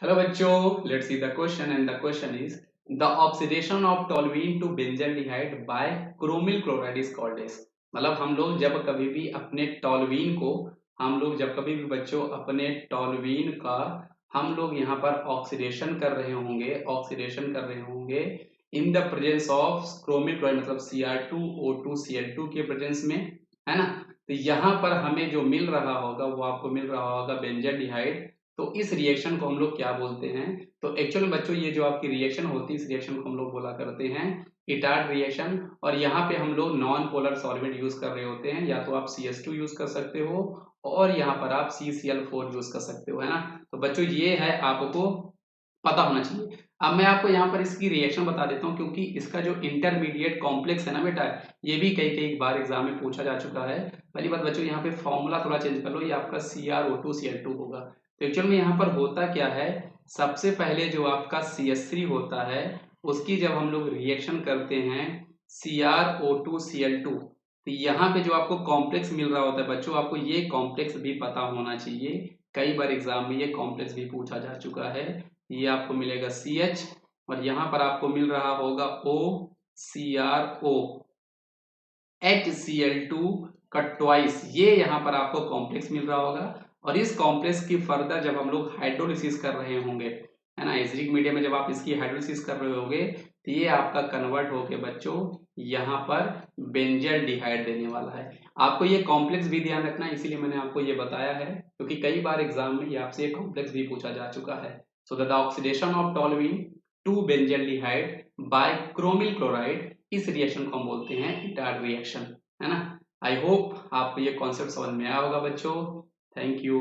Hello बच्चों, let's see the question and the question is the oxidation of toluene to benzaldehyde by chromyl chloride is called as। मतलब हम लोग जब कभी भी अपने टॉलवीन को हम लोग जब कभी भी बच्चों अपने टॉलवीन का हम लोग यहाँ पर ऑक्सीडेशन कर रहे होंगे in the presence of chromyl chloride मतलब Cr2O2 Cl2 के प्रेजेंस में, है ना। तो यहाँ पर हमें जो मिल रहा होगा वो आपको मिल रहा होगा बेंजाल्डिहाइड। तो इस रिएक्शन को हम लोग क्या बोलते हैं? तो एक्चुअल में बच्चों ये जो आपकी रिएक्शन होती है इस रिएक्शन को हम लोग बोला करते हैं इटार्ड रिएक्शन। और यहाँ पे हम लोग नॉन पोलर सॉल्वेंट यूज कर रहे होते हैं, या तो आप CH2 यूज कर सकते हो और यहाँ पर आप CCl4 यूज कर सकते हो, है ना। तो बच्चों ये है आपको पता होना चाहिए। अब मैं आपको यहाँ पर इसकी रिएक्शन बता देता हूँ, क्योंकि इसका जो इंटरमीडिएट कॉम्प्लेक्स है ना बेटा, ये भी कई कई बार एग्जाम में पूछा जा चुका है। पहली बात बच्चों यहाँ पे फॉर्मूला थोड़ा चेंज कर लो, ये आपका CrO2 Cl2 होगा। तो एक्चुअल में यहाँ पर होता क्या है, सबसे पहले जो आपका CH3 होता है उसकी जब हम लोग रिएक्शन करते हैं CrO2 Cl2, तो यहाँ पे जो आपको कॉम्प्लेक्स मिल रहा होता है बच्चों, आपको ये कॉम्प्लेक्स भी पता होना चाहिए। कई बार एग्जाम में ये कॉम्प्लेक्स भी पूछा जा चुका है। ये आपको मिलेगा CH और यहाँ पर आपको मिल रहा होगा OCrO HCl2 का ट्वाइस, ये यहाँ पर आपको कॉम्प्लेक्स मिल रहा होगा। और इस कॉम्प्लेक्स की फर्दर जब हम लोग हाइड्रोलिसिस कर रहे होंगे, है ना, एसिडिक मीडियम में जब आप इसकी हाइड्रोलिसिस कर रहे होंगे तो ये आपका कन्वर्ट होके बच्चों यहाँ पर बेंजाल्डिहाइड देने वाला है। आपको ये कॉम्प्लेक्स भी ध्यान रखना है, इसीलिए मैंने आपको ये बताया है, क्योंकि कई बार एग्जाम में ये आपसे ये कॉम्प्लेक्स भी पूछा जा चुका है। So the oxidation of toluene to benzaldehyde by chromyl chloride, इस रिएक्शन को हम बोलते हैं इटार्ड रिएक्शन, है ना। आई होप आपको ये कॉन्सेप्ट समझ में आया होगा बच्चों। Thank you.